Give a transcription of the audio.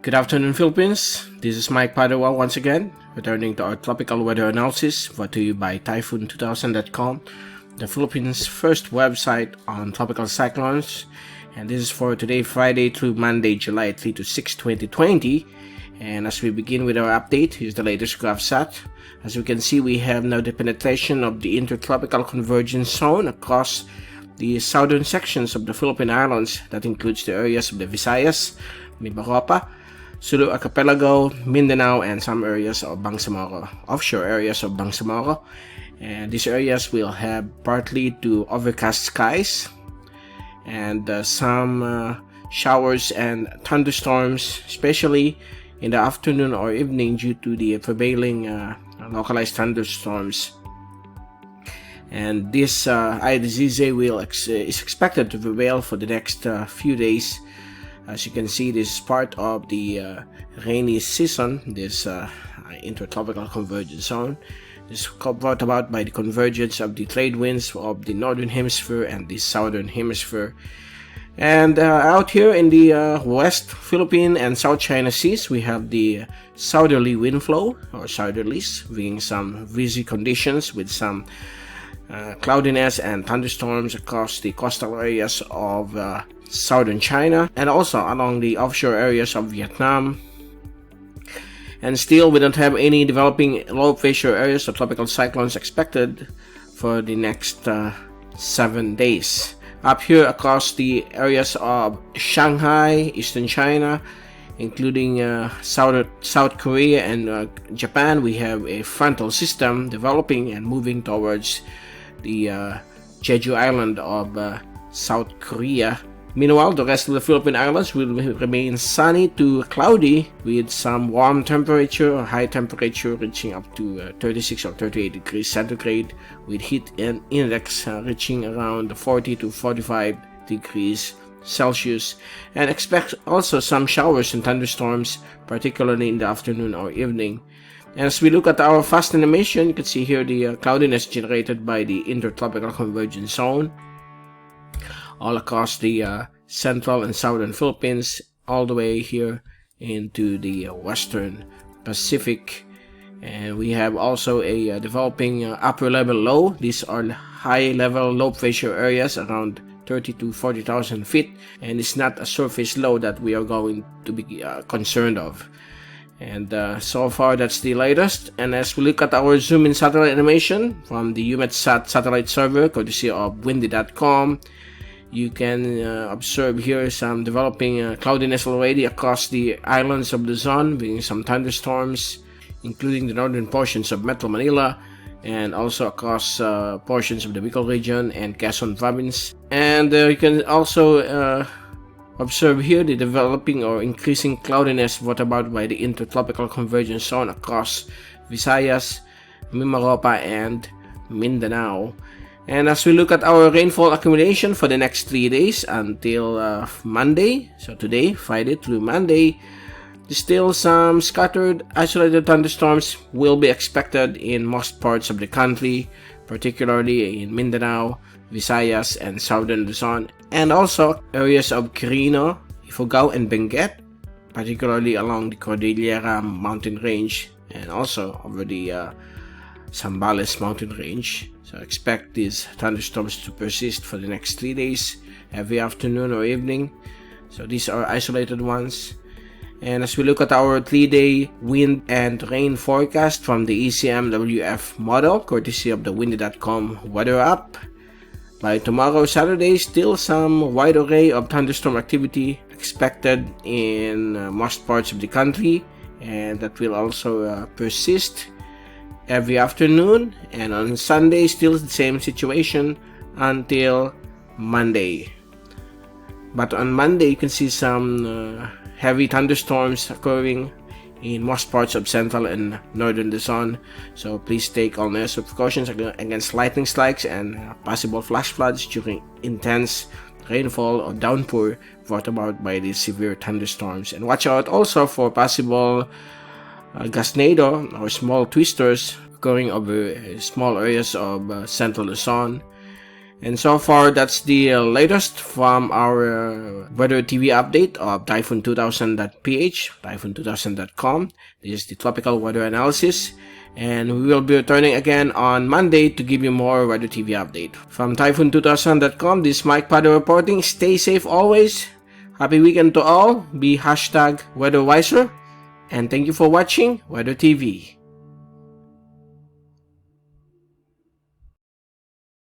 Good afternoon, Philippines. This is Mike Padua once again, returning to our tropical weather analysis brought to you by Typhoon2000.com, the Philippines' first website on tropical cyclones. And this is for today, Friday through Monday, July 3 to 6, 2020. And as we begin with our update, here's the latest graph set. As we can see, we have now the penetration of the InterTropical Convergence Zone across the southern sections of the Philippine Islands. That includes the areas of the Visayas, MiMaRoPa, Sulu Archipelago, Mindanao, and some areas of Bangsamoro, offshore areas of Bangsamoro. And these areas will have partly to overcast skies and some showers and thunderstorms, especially in the afternoon or evening due to the prevailing localized thunderstorms. And this ITCZ is expected to prevail for the next few days. As you can see, this is part of the rainy season, this intertropical convergence zone. This is brought about by the convergence of the trade winds of the northern hemisphere and the southern hemisphere. And out here in the West Philippine and South China Seas, we have the southerly wind flow, or southerlies, bringing some breezy conditions with some cloudiness and thunderstorms across the coastal areas of southern China and also along the offshore areas of Vietnam. And still, we don't have any developing low pressure areas or tropical cyclones expected for the next 7 days. Up here across the areas of Shanghai, Eastern China, including South Korea and Japan, we have a frontal system developing and moving towards the Jeju Island of South Korea. Meanwhile, the rest of the Philippine Islands will remain sunny to cloudy with some warm temperature or high temperature reaching up to 36 or 38 degrees centigrade, with heat index reaching around 40 to 45 degrees Celsius. And expect also some showers and thunderstorms, particularly in the afternoon or evening. And as we look at our fast animation, you can see here the cloudiness generated by the Intertropical Convergence Zone all across the central and southern Philippines, all the way here into the western Pacific. And we have also a developing upper level low. These are high level low pressure areas around 30 to 40,000 feet, and it's not a surface low that we are going to be concerned of. And so far, that's the latest. And as we look at our zoom in satellite animation from the UMETSAT satellite server, courtesy of windy.com, you can observe here some developing cloudiness already across the islands of Luzon, bringing some thunderstorms, including the northern portions of Metro Manila, and also across portions of the Bicol region and Quezon province. And you can also observe here the developing or increasing cloudiness brought about by the Intertropical Convergence Zone across Visayas, MiMaRoPa, and Mindanao. And as we look at our rainfall accumulation for the next 3 days until Monday, so today, Friday through Monday, still some scattered isolated thunderstorms will be expected in most parts of the country, particularly in Mindanao, Visayas, and southern Luzon, and also areas of Quirino, Ifugao, and Benguet, particularly along the Cordillera mountain range and also over the Zambales mountain range. So expect these thunderstorms to persist for the next 3 days, every afternoon or evening. So these are isolated ones. And as we look at our 3-day wind and rain forecast from the ECMWF model, courtesy of the windy.com weather app, by tomorrow, Saturday, still some wide array of thunderstorm activity expected in most parts of the country, and that will also persist every afternoon. And on Sunday, still the same situation until Monday. But on Monday, you can see some heavy thunderstorms occurring in most parts of central and northern Luzon. So please take all necessary precautions against lightning strikes and possible flash floods during intense rainfall or downpour brought about by these severe thunderstorms. And watch out also for possible gasnado or small twisters occurring over small areas of central Luzon. And so far, that's the latest from our weather TV update of Typhoon2000.ph, Typhoon2000.com. This is the tropical weather analysis. And we will be returning again on Monday to give you more weather TV update. From Typhoon2000.com, this is Mike Padua reporting. Stay safe always. Happy weekend to all. Be #WeatherWiser. And thank you for watching Weather TV.